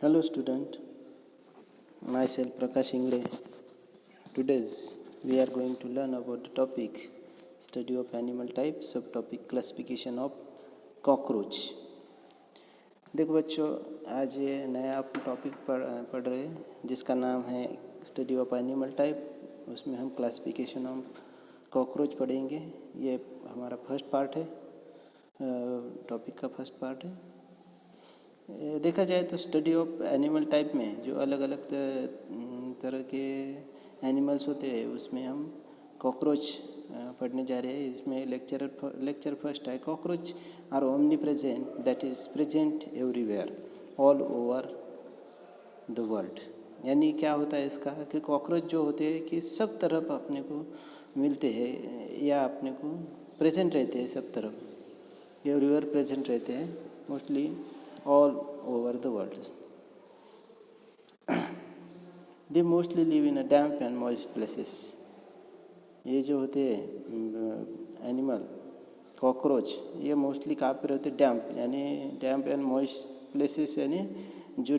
Hello student, myself Prakash Ingre. Today we are going to learn about the topic study of animal type, subtopic classification of cockroach. देखो बच्चों, आज ये नया आप topic पढ़ रहे हैं जिसका नाम है स्टडी ऑफ एनिमल टाइप। उसमें हम क्लासिफिकेशन ऑफ कॉकरोच पढ़ेंगे। ये हमारा फर्स्ट पार्ट है, टॉपिक का फर्स्ट पार्ट है। देखा जाए तो स्टडी ऑफ एनिमल टाइप में जो अलग अलग तरह के एनिमल्स होते हैं उसमें हम कॉकरोच पढ़ने जा रहे हैं। इसमें लेक्चर फर्स्ट है, cockroach are omnipresent, that is present everywhere all over the world. यानी क्या होता है इसका कि कॉकरोच जो होते हैं कि सब तरफ अपने को मिलते हैं या अपने को प्रेजेंट रहते हैं, सब तरफ एवरीवेयर प्रेजेंट रहते हैं, mostly all over the world. They mostly live in a damp and moist places. ये जो होते हैं एनिमल कॉकरोच, ये मोस्टली कहाँ पे रहते हैं? डैम्प, यानी डैम्प एंड मॉइस्ट प्लेसेस, यानी जो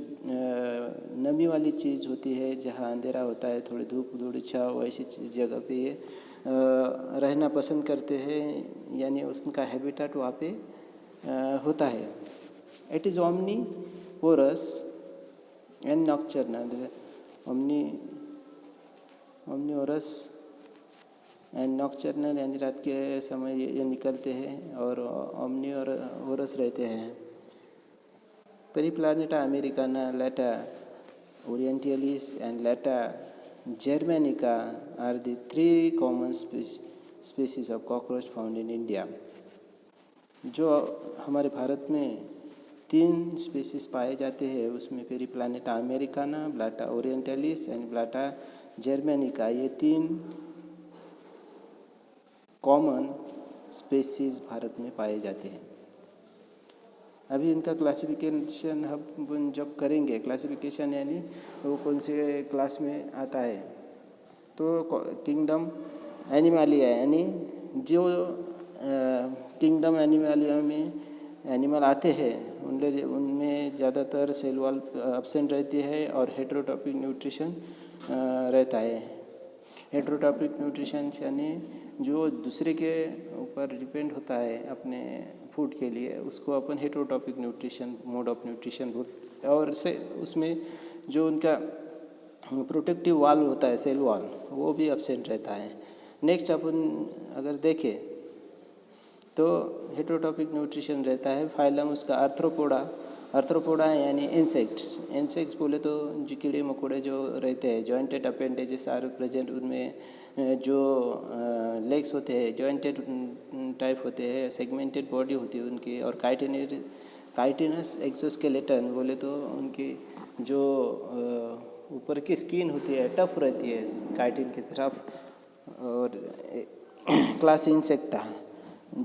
नमी वाली चीज़ होती है, जहाँ अंधेरा होता है, थोड़ी धूप थोड़ी छाँव, वैसी जगह पे ये रहना पसंद करते हैं, यानी उनका हैबिटेट वहाँ पे होता है। It is omnivorous and nocturnal. omnivorous and nocturnal यानी रात के समय ये निकलते हैं और omnivorous रहते हैं। Periplaneta americana, Lata orientalis and Lata germanica are the three common species of cockroach found in India. जो हमारे भारत में 3 स्पीसीज पाए जाते हैं, उसमें Periplaneta americana, Blatta orientalis and Blatta germanica, ये 3 कॉमन स्पीसीज भारत में पाए जाते हैं। अभी इनका क्लासिफिकेशन हम जब करेंगे, क्लासिफिकेशन यानी वो कौन से क्लास में आता है, तो किंगडम एनिमालिया, यानी जो किंगडम एनिमालिया में एनिमल आते हैं उनमें ज़्यादातर सेल वॉल एब्सेंट रहती है और हेटेरोटॉपिक न्यूट्रिशन रहता है। हेटेरोटॉपिक न्यूट्रिशन यानी जो दूसरे के ऊपर डिपेंड होता है अपने फूड के लिए, उसको अपन हेटेरोटॉपिक न्यूट्रिशन मोड ऑफ न्यूट्रिशन बोलते हैं। और से उसमें जो उनका प्रोटेक्टिव वॉल होता है, सेल वॉल, वो भी एब्सेंट रहता है। नेक्स्ट अपन अगर देखें तो हेटेरोटॉपिक न्यूट्रिशन रहता है। फाइलम उसका आर्थ्रोपोडा यानी इंसेक्ट्स बोले तो जो कीड़े मकोड़े जो रहते हैं, जॉइंटेड अपेंडेजेस आर प्रेजेंट, उनमें जो लेग्स होते हैं जॉइंटेड टाइप होते हैं, सेगमेंटेड बॉडी होती है उनकी, और काइटिनस एक्सोस्केलेटन बोले तो उनकी जो ऊपर की स्किन होती है टफ रहती है काइटिन की तरफ। और क्लास इंसेक्टा,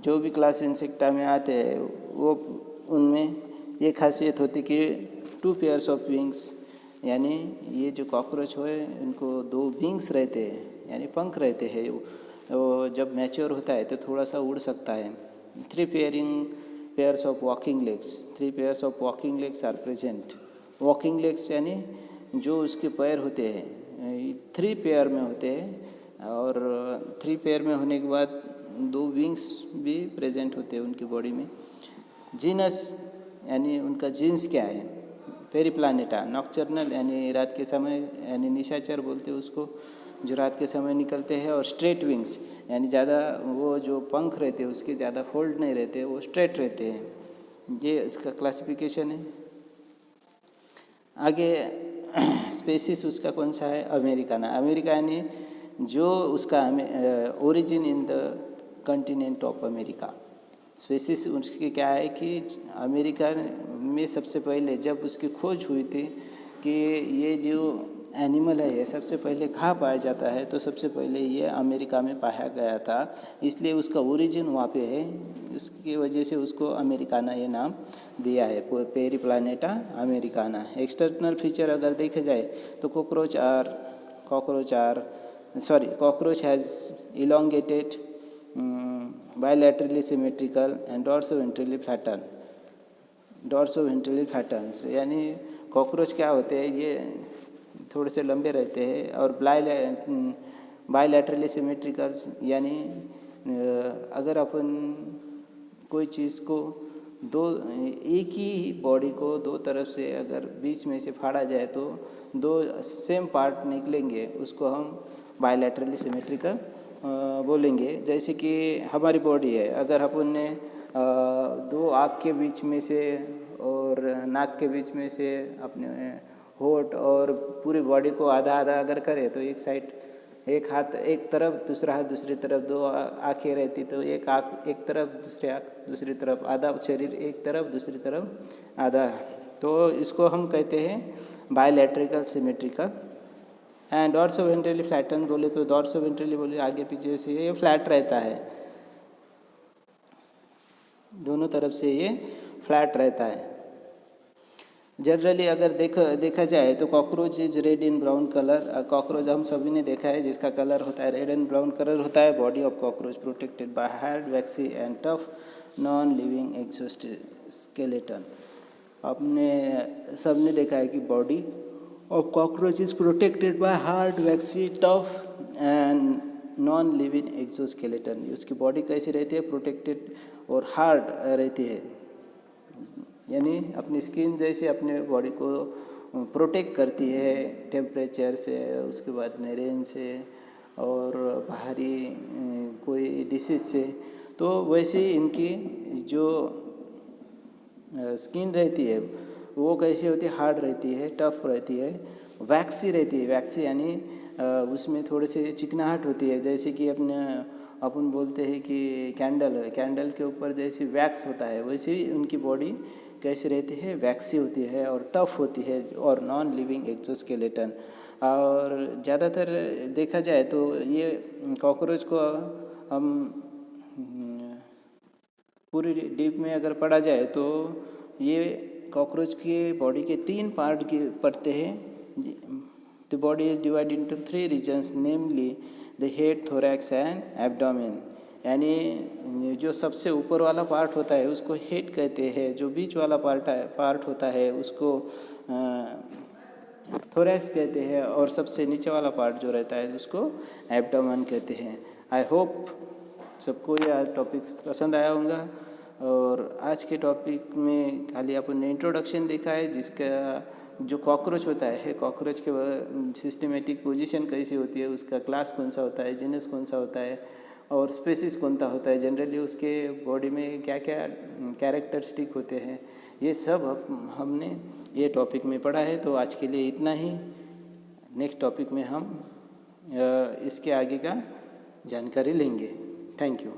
जो भी क्लास इंसेक्टा में आते हैं वो उनमें ये खासियत होती कि 2 पेयर्स ऑफ विंग्स, यानी ये जो कॉकरोच है इनको 2 विंग्स रहते हैं, यानी पंख रहते हैं। वो जब मैच्योर होता है तो थोड़ा सा उड़ सकता है। 3 pairs of walking legs are present. Walking legs यानी जो उसके पैर होते हैं 3 पेयर में होते हैं, और 3 पेयर में होने के बाद 2 विंग्स भी प्रेजेंट होते हैं उनकी बॉडी में। जीनस यानी उनका जीन्स क्या है? पेरीप्लानेटा। नॉक्टर्नल यानी रात के समय, यानी निशाचर बोलते हैं उसको, जो रात के समय निकलते हैं। और स्ट्रेट विंग्स यानी ज़्यादा वो जो पंख रहते हैं उसके ज़्यादा फोल्ड नहीं रहते, वो स्ट्रेट रहते हैं। ये इसका क्लासिफिकेशन है। आगे स्पेसिस उसका कौन सा है? अमेरिकाना। अमेरिका यानी जो उसका origin in the continent of America. Species उसकी क्या है कि अमेरिका में सबसे पहले जब उसकी खोज हुई थी कि ये जो एनिमल है ये सबसे पहले कहाँ पाया जाता है, तो सबसे पहले ये अमेरिका में पाया गया था, इसलिए उसका ओरिजिन वहाँ पे है। उसकी वजह से उसको अमेरिकाना ये नाम दिया है, पेरीप्लानेटा अमेरिकाना। एक्सटर्नल फीचर अगर देखे जाए तो cockroach has elongated, bilaterally symmetrical and dorsoventral patterns, यानी कॉकरोच क्या होते हैं, ये थोड़े से लंबे रहते हैं और बायलैटरली सिमेट्रिकल्स, यानी अगर अपन कोई चीज़ को दो एक ही बॉडी को दो तरफ से अगर बीच में से फाड़ा जाए तो दो सेम पार्ट निकलेंगे, उसको हम बायलैटरली सिमेट्रिकल बोलेंगे। जैसे कि हमारी बॉडी है, अगर अपन ने दो आँख के बीच में से और नाक के बीच में से अपने होठ और पूरी बॉडी को आधा आधा अगर करें तो एक साइड, एक हाथ एक तरफ, दूसरा हाथ दूसरी तरफ, दो आँखें रहती तो एक आँख एक तरफ, दूसरी आँख दूसरी तरफ, आधा शरीर एक तरफ दूसरी तरफ आधा, तो इसको हम कहते हैं बायलैटरिकल सिमेट्रिकल। एंड डॉर्सोवेंट्रली फ्लैटन बोले तो डॉर्सोवेंट्रली बोले आगे पीछे से ये फ्लैट रहता है, दोनों तरफ से ये फ्लैट रहता है। जनरली अगर देखा जाए तो cockroach is red in brown colour. Cockroach हम सभी ने देखा है जिसका कलर होता है रेड एंड ब्राउन कलर होता है। Body of cockroach protected by hard vaccine and tough non living exoskeleton. आपने सबने देखा है कि body of cockroach is protected by hard vaccine tough and non living exoskeleton. उसकी बॉडी कैसी रहती है, प्रोटेक्टेड और हार्ड रहती है, यानी अपनी स्किन जैसे अपने बॉडी को प्रोटेक्ट करती है टेम्परेचर से, उसके बाद में रेन से और बाहरी कोई डिसीज से, तो वैसे इनकी जो स्किन रहती है वो कैसी होती है, हार्ड रहती है, टफ रहती है, वैक्सी रहती है। वैक्सी यानी उसमें थोड़े से चिकनाहट होती है, जैसे कि अपन बोलते हैं कि कैंडल के ऊपर जैसे वैक्स होता है, वैसे ही उनकी बॉडी कैसी रहती है, वैक्सी होती है और टफ होती है और नॉन लिविंग एक्सोस्केलेटन। और ज़्यादातर देखा जाए तो ये कॉकरोच को हम पूरी डीप में अगर पढ़ा जाए तो ये कॉकरोच की बॉडी के 3 पार्ट की पड़ते हैं। The body is divided into 3 regions, namely the head, thorax and abdomen. यानी जो सबसे ऊपर वाला पार्ट होता है उसको हेड कहते हैं, जो बीच वाला पार्ट होता है उसको थोरैक्स कहते हैं, और सबसे नीचे वाला पार्ट जो रहता है उसको एब्डोमेन कहते हैं। आई होप सबको यह टॉपिक पसंद आया होगा। और आज के टॉपिक में खाली अपन ने इंट्रोडक्शन देखा है, जिसका जो कॉकरोच होता है, कॉकरोच के सिस्टमेटिक पोजीशन कैसी होती है, उसका क्लास कौन सा होता है, जीनस कौन सा होता है और स्पेसिस कौन सा होता है, जनरली उसके बॉडी में क्या क्या कैरेक्टरिस्टिक होते हैं, ये सब हमने ये टॉपिक में पढ़ा है। तो आज के लिए इतना ही। नेक्स्ट टॉपिक में हम इसके आगे का जानकारी लेंगे। Thank you.